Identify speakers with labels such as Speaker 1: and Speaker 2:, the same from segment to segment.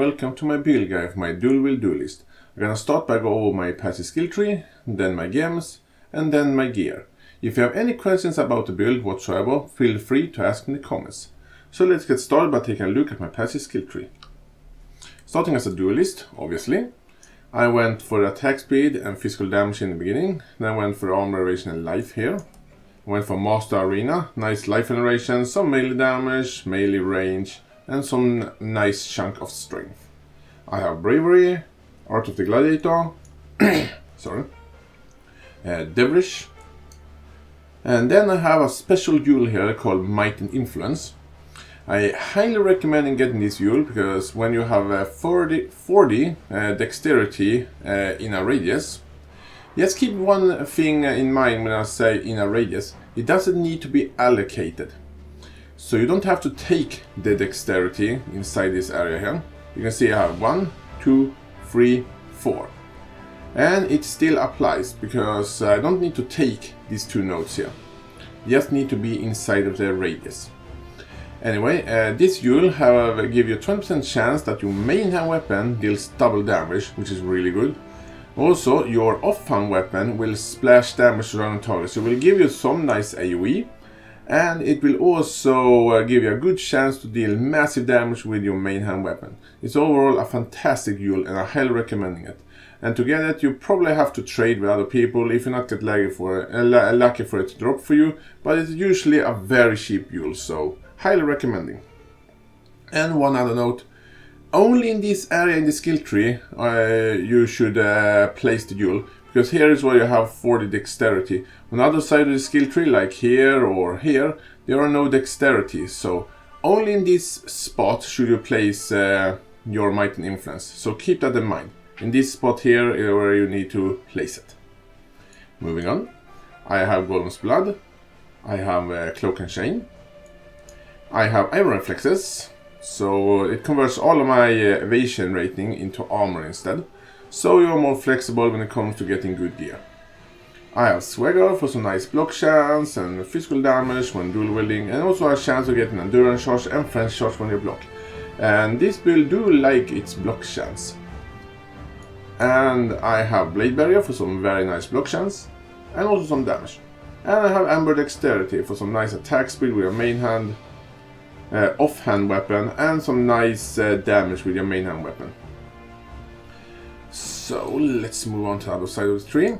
Speaker 1: welcome to my build guide for my Dual Wield Duelist. I'm gonna start by going over my passive skill tree, then my gems, and then my gear. If you have any questions about the build whatsoever, feel free to ask in the comments. So let's get started by taking a look at my passive skill tree. Starting as a duelist, obviously. I went for attack speed and physical damage in the beginning, then I went for armor evasion and life here. I went for master arena, nice life generation, some melee damage, melee range, and some nice chunk of strength. I have bravery, art of the gladiator, sorry, devilish, and then I have a special duel here called might and influence. I highly recommend getting this duel because when you have 40 dexterity in a radius, just keep one thing in mind when I say in a radius, it doesn't need to be allocated. So you don't have to take the dexterity inside this area here. You can see I have 1, 2, 3, 4. And it still applies because I don't need to take these two nodes here. You just need to be inside of the radius. Anyway, this duel give you a 20% chance that your main hand weapon deals double damage, which is really good. Also, your offhand weapon will splash damage around the target, so it will give you some nice AoE. And it will also give you a good chance to deal massive damage with your main hand weapon. It's overall a fantastic duel and I'm highly recommending it. And to get it, you probably have to trade with other people if you not get lucky for it to drop for you. But it's usually a very cheap duel, so highly recommending. And one other note, only in this area in the skill tree you should place the duel. Because here is where you have 40 dexterity. On the other side of the skill tree, like here or here, there are no dexterity. So only in this spot should you place your might and influence. So keep that in mind. In this spot here is where you need to place it. Moving on. I have Golem's Blood. I have Cloak and Chain. I have Iron Reflexes. So it converts all of my evasion rating into armor instead. So you're more flexible when it comes to getting good gear. I have Swagger for some nice block chance and physical damage when dual wielding, and also a chance of getting endurance charge and friends charge when you block. And this build do like its block chance. And I have Blade Barrier for some very nice block chance and also some damage. And I have Amber Dexterity for some nice attack speed with your main hand, offhand weapon, and some nice damage with your main hand weapon. So let's move on to the other side of the tree.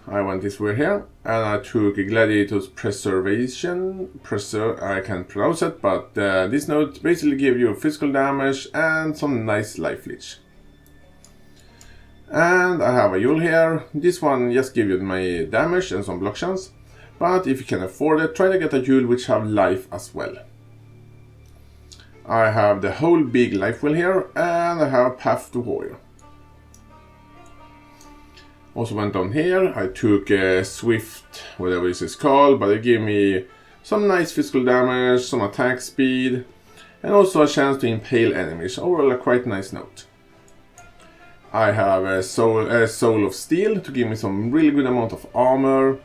Speaker 1: I went this way here and I took Gladiator's Preservation. I can't pronounce it, but this node basically gives you physical damage and some nice life leech. And I have a Yule here. This one just gives you my damage and some block chance. But if you can afford it, try to get a Yule which have life as well. I have the whole big life wheel here and I have Path to Warrior. Also went down here, I took Swift, whatever this is called, but it gave me some nice physical damage, some attack speed, and also a chance to impale enemies. Overall a quite nice note. I have a Soul of Steel to give me some really good amount of armor,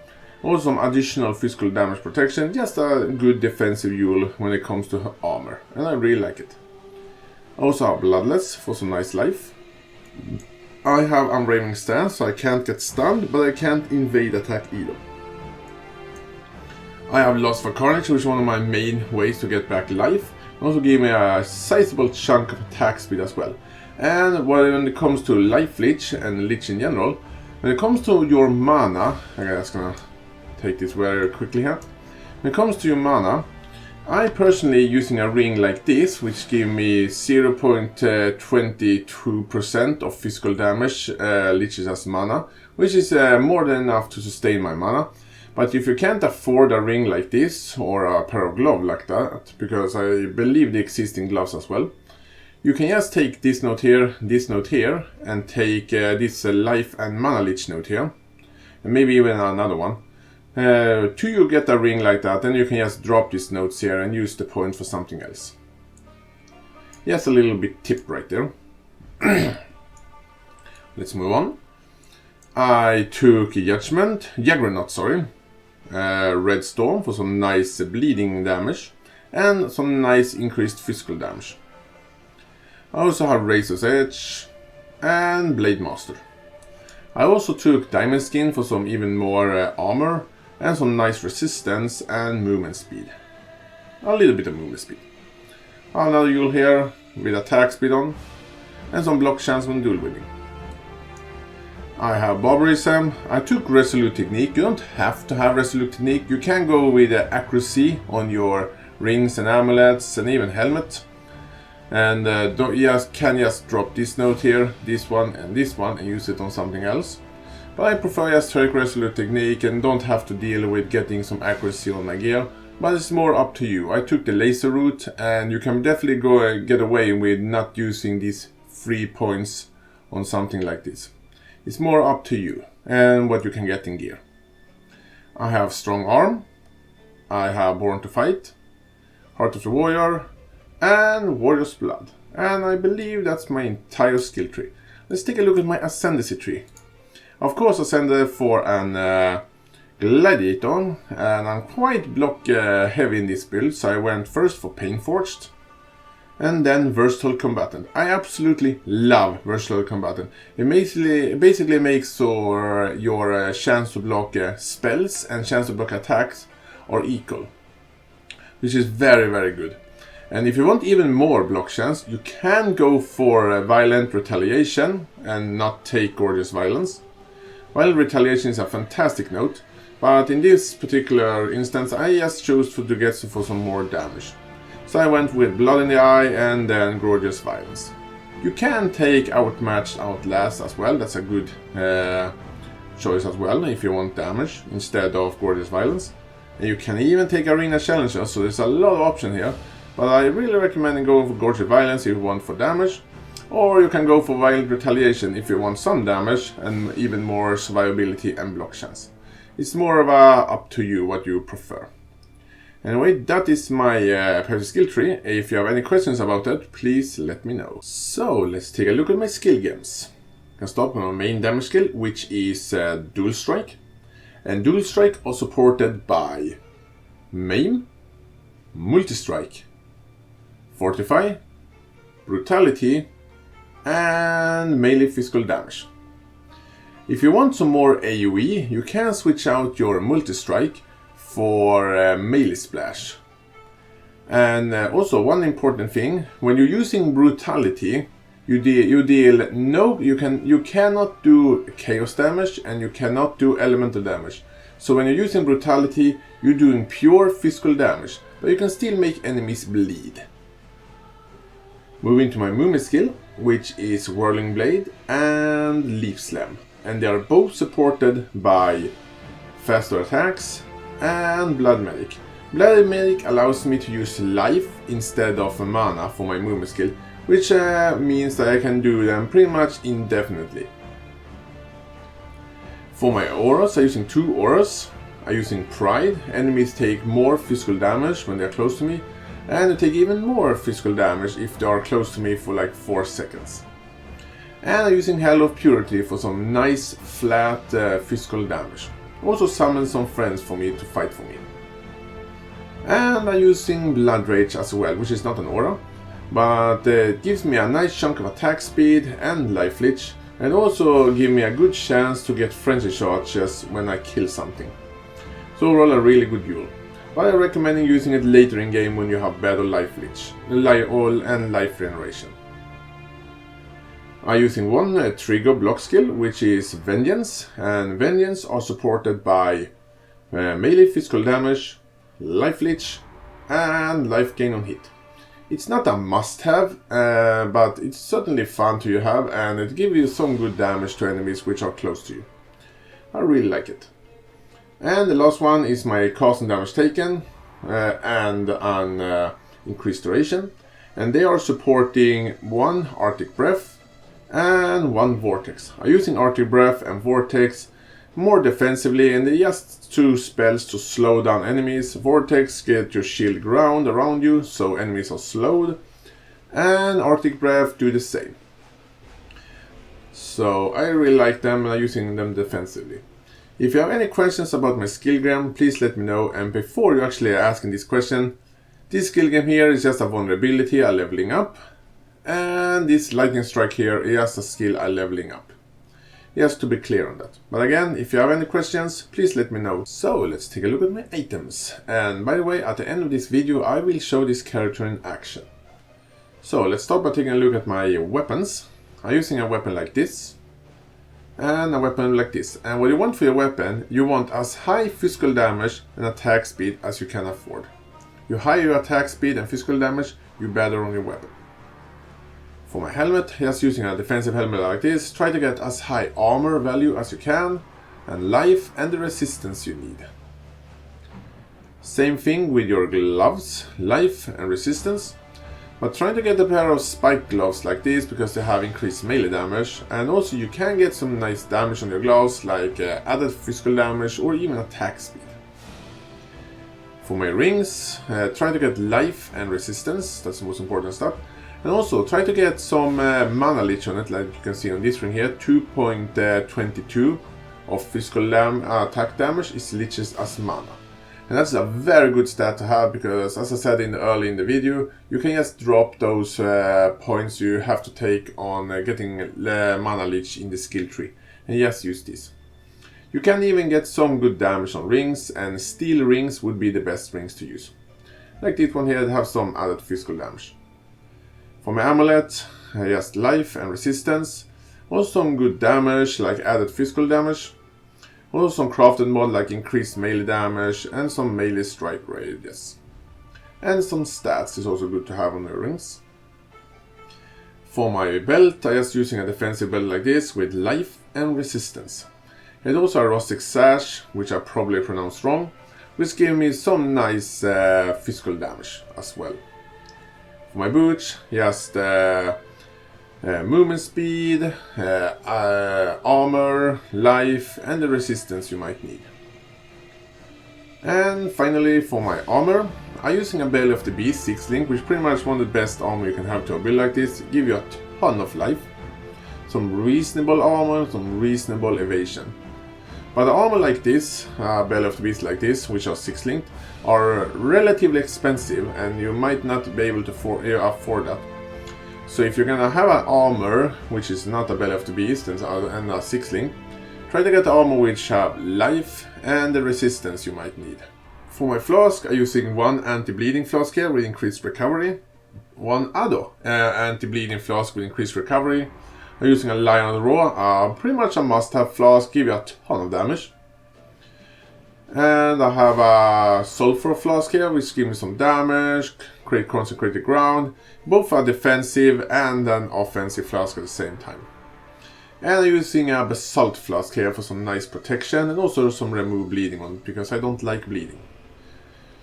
Speaker 1: also some additional physical damage protection, just a good defensive duel when it comes to armor, and I really like it. I also have Bloodless for some nice life. I have Unbraving Stance, so I can't get stunned, but I can't invade attack either. I have Lost for Carnage, which is one of my main ways to get back life. It also give me a sizable chunk of attack speed as well. And when it comes to life leech and leech in general, when it comes to your mana, I'm just gonna take this very quickly here. When it comes to your mana, I personally using a ring like this, which give me 0.22% of physical damage leeches as mana, which is more than enough to sustain my mana. But if you can't afford a ring like this, or a pair of gloves like that, because I believe they exist in gloves as well, you can just take this note here, and take this life and mana leech note here, and maybe even another one. Till you get a ring like that, then you can just drop these notes here and use the point for something else. Just a little bit tip right there. Let's move on. I took Juggernaut, Red Storm for some nice bleeding damage and some nice increased physical damage. I also have Razor's Edge and Blade Master. I also took Diamond Skin for some even more armor and some nice resistance and movement speed. A little bit of movement speed. Another Yule here with attack speed on and some block chance when dual wielding. I have Barbarism. I took Resolute Technique. You don't have to have Resolute Technique. You can go with accuracy on your rings and amulets and even helmet. And can just drop this note here, this one, and use it on something else. But I prefer just take Resolute Technique and don't have to deal with getting some accuracy on my gear. But it's more up to you. I took the laser route, and you can definitely get away with not using these 3 points on something like this. It's more up to you and what you can get in gear. I have Strong Arm, I have Born to Fight, Heart of the Warrior, and Warrior's Blood. And I believe that's my entire skill tree. Let's take a look at my Ascendancy tree. Of course, I ascended for an Gladiator, and I'm quite block heavy in this build, so I went first for Painforged, and then Versatile Combatant. I absolutely love Versatile Combatant. It basically makes your chance to block spells and chance to block attacks are equal, which is very, very good. And if you want even more block chance, you can go for Violent Retaliation and not take Gorgeous Violence. While Retaliation is a fantastic note, but in this particular instance I just chose to get for some more damage. So I went with Blood in the Eye and then Gorgeous Violence. You can take Outmatched Outlast as well, that's a good choice as well if you want damage instead of Gorgeous Violence. And you can even take Arena Challenger, so there's a lot of options here. But I really recommend going for Gorgeous Violence if you want for damage. Or you can go for Violent Retaliation if you want some damage and even more survivability and block chance. It's more of a up to you what you prefer. Anyway, that is my Percy skill tree. If you have any questions about it, please let me know. So, let's take a look at my skill gems. I can start with my main damage skill, which is Dual Strike. And Dual Strike are supported by Maim, Multi-Strike, Fortify, Brutality, and melee physical damage. If you want some more AoE, you can switch out your Multi-Strike for melee splash. And also one important thing, when you're using Brutality, you cannot do chaos damage and you cannot do elemental damage. So when you're using Brutality, you're doing pure physical damage, but you can still make enemies bleed. Moving to my movement skill, which is Whirling Blade and Leaf Slam. And they are both supported by faster attacks and Blood Medic. Blood Medic allows me to use life instead of mana for my movement skill, which means that I can do them pretty much indefinitely. For my auras, I'm using 2 auras. I'm using Pride. Enemies take more physical damage when they're close to me, and they take even more physical damage if they are close to me for like 4 seconds. And I'm using Hell of Purity for some nice flat physical damage. Also summon some friends for me to fight for me. And I'm using Blood Rage as well, which is not an aura, but it gives me a nice chunk of attack speed and life leech, and also give me a good chance to get frenzy charges when I kill something. So overall a really good Yule. But I recommend using it later in game when you have better life leech and life regeneration. I'm using one trigger block skill, which is Vengeance, and Vengeance are supported by melee physical damage, life leech, and life gain on hit. It's not a must-have, but it's certainly fun to have, and it gives you some good damage to enemies which are close to you. I really like it. And the last one is my casting damage taken and an increased duration, and they are supporting one Arctic Breath and one Vortex. I'm using Arctic Breath and Vortex more defensively, and they're just 2 spells to slow down enemies. Vortex get your shield ground around you, so enemies are slowed, and Arctic Breath do the same. So I really like them and I'm using them defensively. If you have any questions about my skill gem, please let me know, and before you actually are asking this question, this skill gem here is just a vulnerability, a leveling up, and And this lightning strike here is a skill I'm leveling up. Just to be clear on that. But again, if you have any questions, please let me know. So let's take a look at my items. And by the way, at the end of this video, I will show this character in action. So let's start by taking a look at my weapons. I'm using a weapon like this. And a weapon like this. And what you want for your weapon, you want as high physical damage and attack speed as you can afford. You higher your attack speed and physical damage, you better on your weapon. For my helmet, just using a defensive helmet like this, try to get as high armor value as you can, and life and the resistance you need. Same thing with your gloves, life and resistance, but try to get a pair of spike gloves like this because they have increased melee damage, and also you can get some nice damage on your gloves like added physical damage or even attack speed. For my rings, try to get life and resistance, that's the most important stuff. And also try to get some mana leech on it, like you can see on this ring here. 2.22 of physical attack damage is leeches as mana. And that's a very good stat to have because, as I said early in the video, you can just drop those points you have to take on getting mana leech in the skill tree. And just use this. You can even get some good damage on rings, and steel rings would be the best rings to use. Like this one here that have some added physical damage. For my amulet, just life and resistance. Also some good damage, like added physical damage. Also some crafted mod, like increased melee damage and some melee strike radius. And some stats is also good to have on the rings. For my belt, I just using a defensive belt like this with life and resistance. It's also a rustic sash, which I probably pronounced wrong, which gives me some nice physical damage as well. For my boots, just movement speed, armor, life and the resistance you might need. And finally for my armor, I'm using a Belly of the Beast 6 link, which is pretty much one of the best armor you can have to a build like this. Give you a ton of life, some reasonable armor, some reasonable evasion. But the armor like this, Belly of the Beast like this, which are 6 linked, are relatively expensive and you might not be able to afford that. So if you're gonna have an armor which is not a Belly of the Beast and a 6 link, try to get the armor which have life and the resistance you might need. For my flask, I'm using one anti-bleeding flask here with increased recovery, one other anti-bleeding flask with increased recovery. I'm using a Lion of the Raw, pretty much a must-have flask, give you a ton of damage. And I have a Sulfur flask here, which gives me some damage, create consecrated ground. Both are defensive and an offensive flask at the same time. And I'm using a Basalt flask here for some nice protection and also some remove bleeding on it, because I don't like bleeding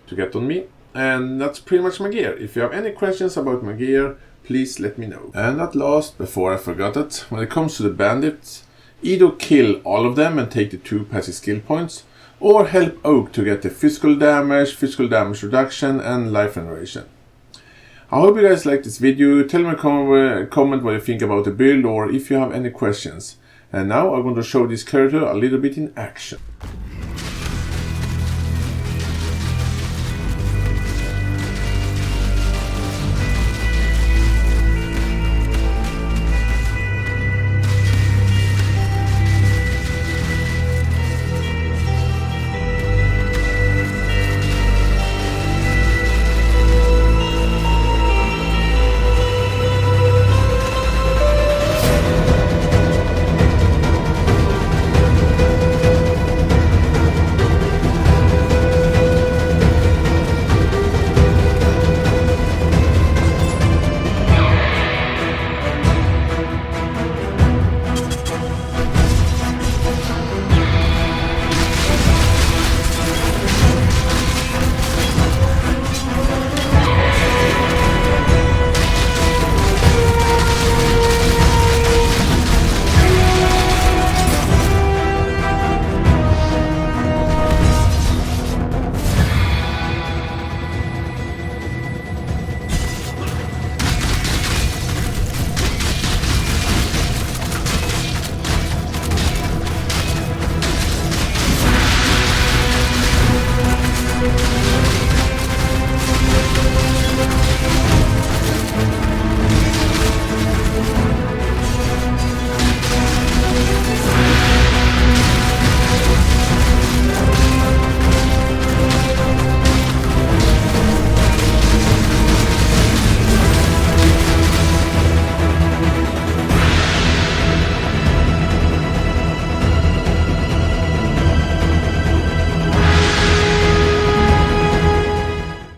Speaker 1: to get on me. And that's pretty much my gear. If you have any questions about my gear, please let me know. And at last, before I forgot it, when it comes to the bandits, either kill all of them and take the 2 passive skill points, or help Oak to get the physical damage reduction and life regeneration. I hope you guys liked this video. Tell me comment what you think about the build or if you have any questions. And now I'm going to show this character a little bit in action.